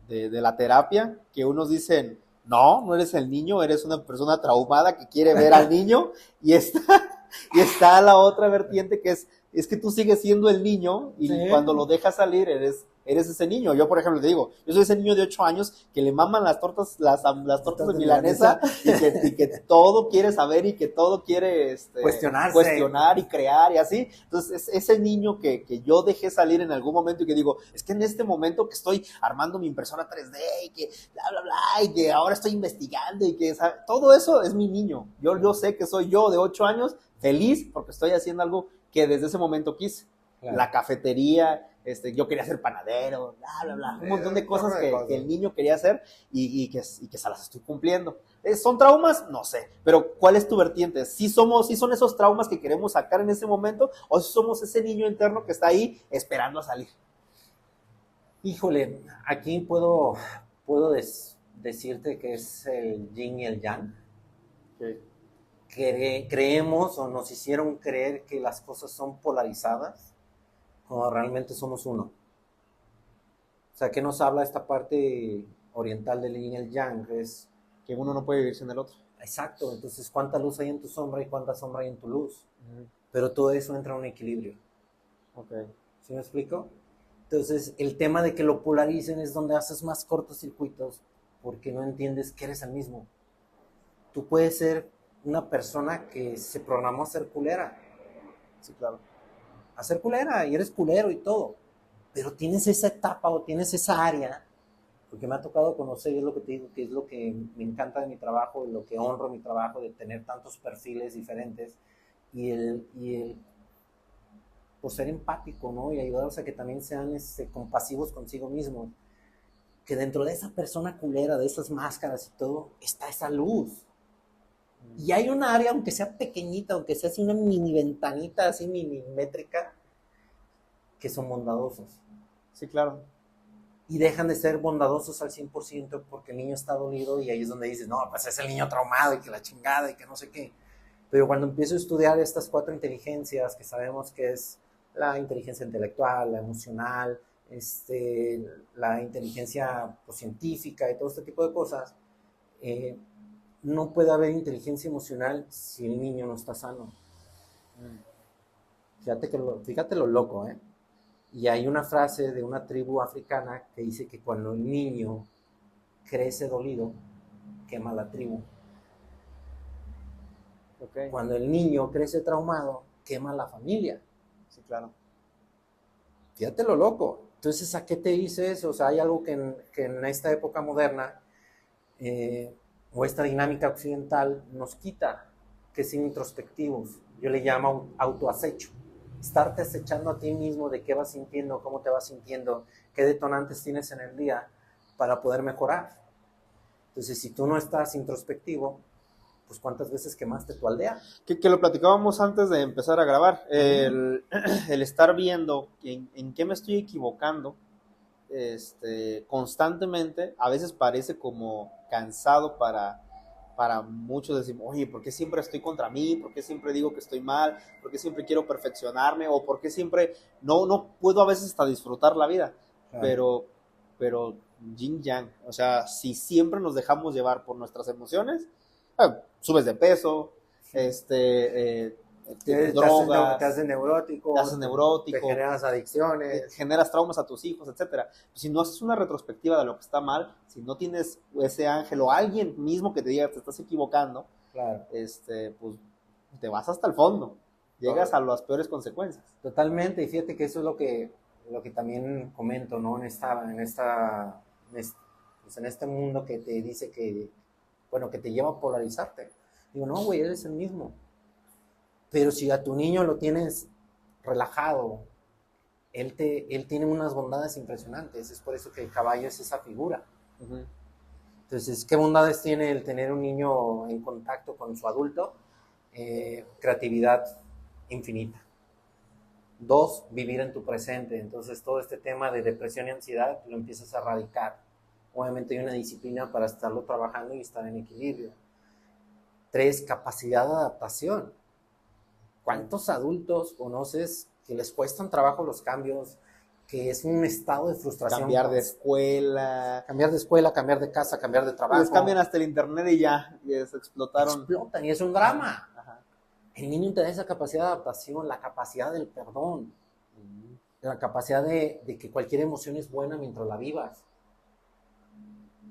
la terapia, que unos dicen, no eres el niño, eres una persona traumada que quiere ver al niño, y está la otra vertiente que es que tú sigues siendo el niño, y sí, cuando lo dejas salir eres ese niño. Yo, por ejemplo, te digo, yo soy ese niño de 8 años que le maman las tortas de milanesa, y que todo quiere saber y que todo quiere cuestionar y crear y así. Entonces, es ese niño que yo dejé salir en algún momento, y que digo, es que en este momento que estoy armando mi impresora 3D y que bla, bla, bla, y que ahora estoy investigando y que todo eso es mi niño. Yo sé que soy yo de 8 años, feliz porque estoy haciendo algo que desde ese momento quise. Claro. La cafetería, yo quería ser panadero, bla, bla, bla, un montón de cosas que el niño quería hacer y que se las estoy cumpliendo. ¿Son traumas? No sé, pero ¿cuál es tu vertiente? ¿Sí son esos traumas que queremos sacar en ese momento, o si somos ese niño interno que está ahí esperando a salir? Híjole, aquí puedo decirte que es el yin y el yang. Okay. Creemos o nos hicieron creer que las cosas son polarizadas cuando realmente somos uno. O sea, ¿qué nos habla esta parte oriental del yin y el yang? Es que uno no puede vivir sin el otro. Exacto, entonces cuánta luz hay en tu sombra y cuánta sombra hay en tu luz. Pero todo eso entra en un equilibrio. Okay. ¿Sí me explico? Entonces, el tema de que lo polaricen es donde haces más cortocircuitos porque no entiendes que eres el mismo. Tú puedes ser una persona que se programó a ser culera. Sí, claro. A ser culera, y eres culero y todo. Pero tienes esa etapa o tienes esa área, porque me ha tocado conocer, y es lo que te digo, que es lo que me encanta de mi trabajo, y lo que honro mi trabajo, de tener tantos perfiles diferentes, y el por ser empático, ¿no? Y ayudarlos a que también sean compasivos consigo mismos. Que dentro de esa persona culera, de esas máscaras y todo, está esa luz. Y hay un área, aunque sea pequeñita, aunque sea así una mini ventanita, así milimétrica, que son bondadosos. Sí, claro. Y dejan de ser bondadosos al 100% porque el niño está dolido, y ahí es donde dices, no, pues es el niño traumado y que la chingada y que no sé qué. Pero cuando empiezo a estudiar estas 4 inteligencias, que sabemos que es la inteligencia intelectual, la emocional, la inteligencia pues, científica y todo este tipo de cosas, no puede haber inteligencia emocional si el niño no está sano. Fíjate lo loco, ¿eh? Y hay una frase de una tribu africana que dice que cuando el niño crece dolido, quema la tribu. Okay. Cuando el niño crece traumado, quema la familia. Sí, claro. Fíjate lo loco. Entonces, ¿a qué te dice eso? O sea, hay algo que en esta época moderna o esta dinámica occidental nos quita, que es introspectivos. Yo le llamo autoacecho. Estarte acechando a ti mismo de qué vas sintiendo, cómo te vas sintiendo, qué detonantes tienes en el día para poder mejorar. Entonces, si tú no estás introspectivo, pues ¿cuántas veces quemaste tu aldea? Que lo platicábamos antes de empezar a grabar. El estar viendo en qué me estoy equivocando constantemente, a veces parece como cansado para muchos decir, oye, ¿por qué siempre estoy contra mí? ¿Por qué siempre digo que estoy mal? ¿Por qué siempre quiero perfeccionarme? ¿O por qué siempre no puedo a veces hasta disfrutar la vida? Pero yin yang, o sea, si siempre nos dejamos llevar por nuestras emociones, subes de peso, drogas, te haces neurótico, te generas adicciones, generas traumas a tus hijos, etcétera. Si no haces una retrospectiva de lo que está mal, si no tienes ese ángel o alguien mismo que te diga que te estás equivocando, claro. Pues te vas hasta el fondo, llegas a las peores consecuencias. Totalmente, y fíjate que eso es lo que también comento, ¿no? En este mundo que te dice que te lleva a polarizarte. Digo, no, güey, eres el mismo. Pero si a tu niño lo tienes relajado, él tiene unas bondades impresionantes. Es por eso que el caballo es esa figura. Uh-huh. Entonces, ¿qué bondades tiene el tener un niño en contacto con su adulto? Creatividad infinita. 2, vivir en tu presente. Entonces, todo este tema de depresión y ansiedad lo empiezas a erradicar. Obviamente hay una disciplina para estarlo trabajando y estar en equilibrio. 3, capacidad de adaptación. ¿Cuántos adultos conoces que les cuestan trabajo los cambios, que es un estado de frustración? Cambiar de escuela, cambiar de casa, cambiar de trabajo. Pues cambian hasta el internet y ya se explotaron. Explotan y es un drama. Ajá. El niño te da esa capacidad de adaptación, la capacidad del perdón, la capacidad de que cualquier emoción es buena mientras la vivas.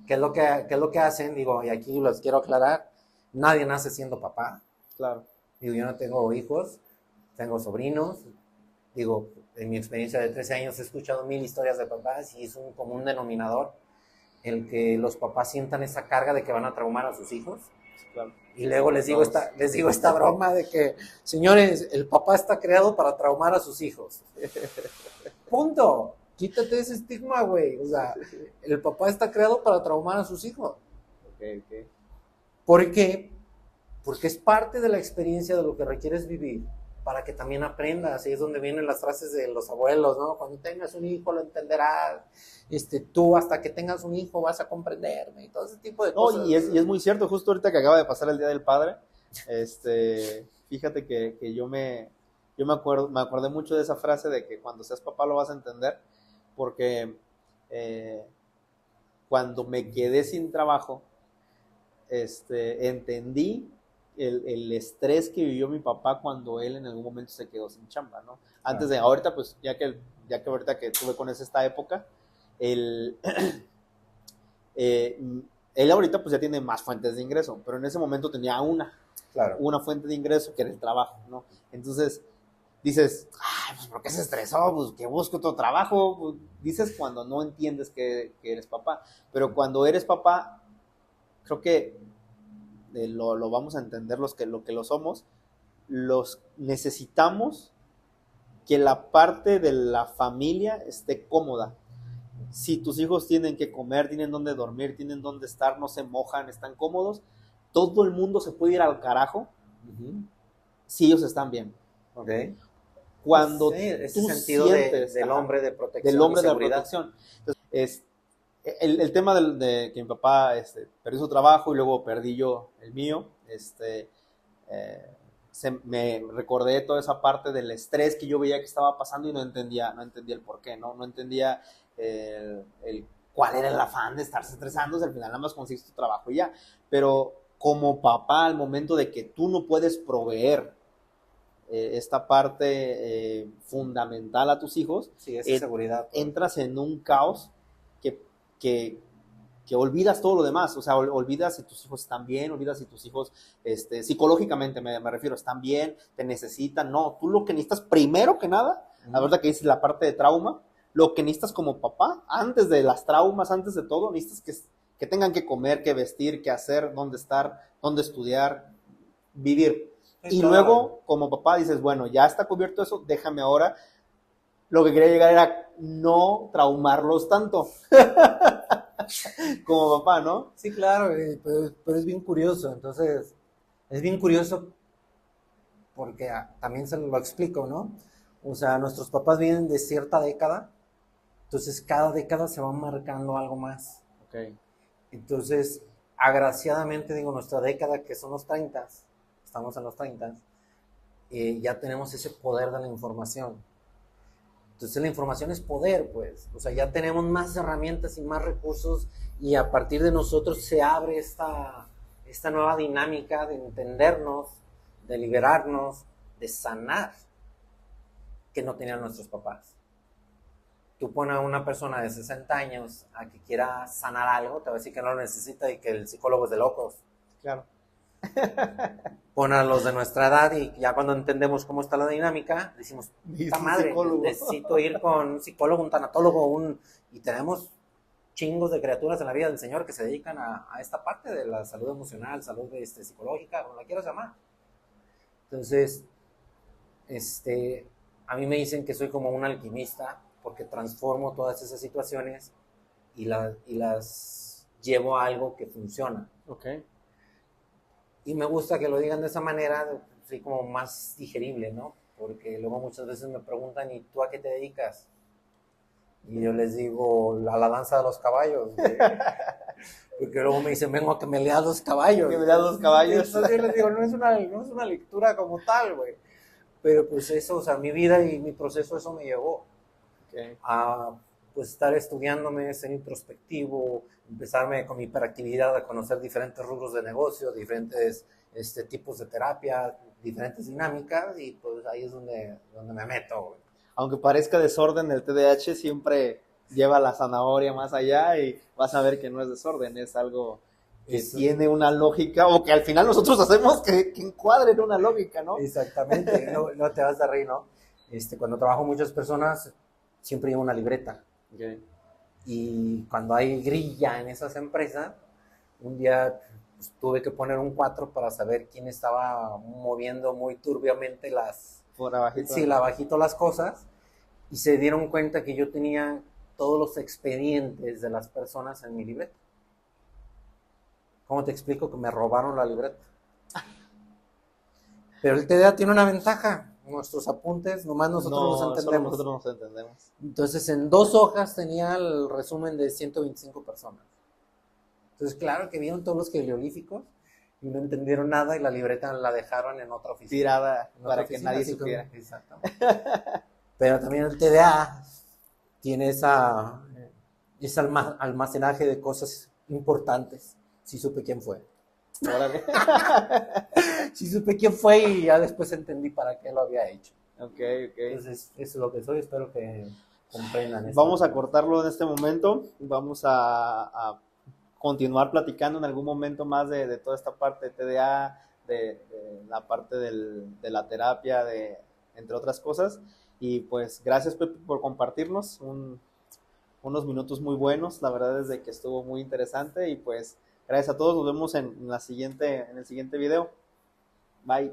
¿Qué es lo que hacen? Digo, y aquí los quiero aclarar, nadie nace siendo papá. Claro. Digo, yo no tengo hijos, tengo sobrinos. Digo, en mi experiencia de 13 años he escuchado 1000 historias de papás y es un común denominador el que los papás sientan esa carga de que van a traumar a sus hijos. Claro. Y luego les digo esta broma de que, señores, el papá está creado para traumar a sus hijos. Punto. Quítate ese estigma, güey. O sea, el papá está creado para traumar a sus hijos. Okay. ¿Por qué? Porque es parte de la experiencia de lo que requieres vivir para que también aprendas. Y es donde vienen las frases de los abuelos, ¿no? Cuando tengas un hijo lo entenderás. Tú hasta que tengas un hijo vas a comprenderme y todo ese tipo de cosas. Y es muy cierto, justo ahorita que acaba de pasar el Día del Padre, fíjate que yo me acordé mucho de esa frase de que cuando seas papá lo vas a entender, porque cuando me quedé sin trabajo, entendí el estrés que vivió mi papá cuando él en algún momento se quedó sin chamba, ¿no? Antes de ahorita, pues ya que ahorita que tuve con esta época, él ahorita pues ya tiene más fuentes de ingreso, pero en ese momento tenía una fuente de ingreso que era el trabajo, ¿no? Entonces dices, pues ¿por qué se estresó? Pues que busco otro trabajo. Pues, dices cuando no entiendes que eres papá, pero cuando eres papá, creo que lo vamos a entender lo que lo somos, los necesitamos que la parte de la familia esté cómoda. Si tus hijos tienen que comer, tienen dónde dormir, tienen dónde estar, no se mojan, están cómodos, todo el mundo se puede ir al carajo si ellos están bien. Okay. Cuando ese tú sentido sientes del hombre de protección. Del hombre de la protección. Entonces, el tema de que mi papá perdió su trabajo y luego perdí yo el mío, me recordé toda esa parte del estrés que yo veía que estaba pasando y no entendía el por qué, ¿no? No entendía cuál era el afán de estarse estresando, al final nada más consigues tu trabajo y ya. Pero como papá, al momento de que tú no puedes proveer esta parte fundamental a tus hijos, sí, esa seguridad, pues, entras en un caos que olvidas todo lo demás, o sea, olvidas si tus hijos están bien, olvidas si tus hijos, psicológicamente me refiero, están bien, te necesitan, no, tú lo que necesitas primero que nada, la verdad que es la parte de trauma, lo que necesitas como papá, antes de las traumas, antes de todo, necesitas que tengan que comer, que vestir, que hacer, dónde estar, dónde estudiar, vivir. Y luego, como papá, dices, bueno, ya está cubierto eso, déjame ahora. Lo que quería llegar era no traumarlos tanto. Como papá, ¿no? Sí, claro, pero es bien curioso. Entonces, es bien curioso porque también se lo explico, ¿no? O sea, nuestros papás vienen de cierta década, entonces cada década se va marcando algo más. Okay. Entonces, agraciadamente, digo, nuestra década, que son los 30, estamos en los 30, ya tenemos ese poder de la información. Entonces la información es poder, pues. O sea, ya tenemos más herramientas y más recursos y a partir de nosotros se abre esta nueva dinámica de entendernos, de liberarnos, de sanar, que no tenían nuestros papás. Tú pones a una persona de 60 años a que quiera sanar algo, te va a decir que no lo necesita y que el psicólogo es de locos. Claro. Pon a los de nuestra edad y ya cuando entendemos cómo está la dinámica, decimos, ¡puta madre! Necesito ir con un psicólogo, un tanatólogo, y tenemos chingos de criaturas en la vida del Señor que se dedican a esta parte de la salud emocional, salud psicológica, como la quieras llamar. Entonces, a mí me dicen que soy como un alquimista porque transformo todas esas situaciones y las llevo a algo que funciona. Okay. Y me gusta que lo digan de esa manera, así como más digerible, ¿no? Porque luego muchas veces me preguntan, ¿y tú a qué te dedicas? Y yo les digo, a la danza de los caballos. Porque luego me dicen, vengo a que me leas los caballos. Que me leas los caballos. Entonces yo les digo, no es una lectura como tal, güey. Pero pues eso, o sea, mi vida y mi proceso, eso me llevó. Okay. A pues estar estudiándome, ser introspectivo, empezarme con mi hiperactividad a conocer diferentes rubros de negocio, diferentes tipos de terapia, diferentes dinámicas, y pues ahí es donde me meto, güey. Aunque parezca desorden, el TDAH siempre lleva la zanahoria más allá y vas a ver que no es desorden, es algo que tiene una lógica, o que al final nosotros hacemos que encuadre en una lógica, ¿no? Exactamente, no te vas a reír, ¿no? Cuando trabajo con muchas personas, siempre llevo una libreta. Okay. Y cuando hay grilla en esas empresas, un día pues, tuve que poner un 4 para saber quién estaba moviendo muy turbiamente por abajito. Sí, abajito las cosas, y se dieron cuenta que yo tenía todos los expedientes de las personas en mi libreta. ¿Cómo te explico que me robaron la libreta? Pero el TDA tiene una ventaja. Nuestros apuntes, nomás nosotros los entendemos. Nosotros nos entendemos. Entonces, en 2 hojas tenía el resumen de 125 personas. Entonces, claro que vieron todos los geoliolíficos y no entendieron nada y la libreta la dejaron en otra oficina. Tirada para que nadie supiera. Exactamente. Pero también el TDA tiene ese almacenaje de cosas importantes. Sí supe quién fue. Órale. Sí supe quién fue y ya después entendí para qué lo había hecho. Ok. Entonces, eso es lo que soy, espero que comprendan eso. Vamos a cortarlo en este momento, vamos a continuar platicando en algún momento más de toda esta parte de TDA, de la parte de la terapia, entre otras cosas, y pues gracias, Pepe, por compartirnos unos minutos muy buenos, la verdad es de que estuvo muy interesante y pues gracias a todos, nos vemos en el siguiente video. Bye.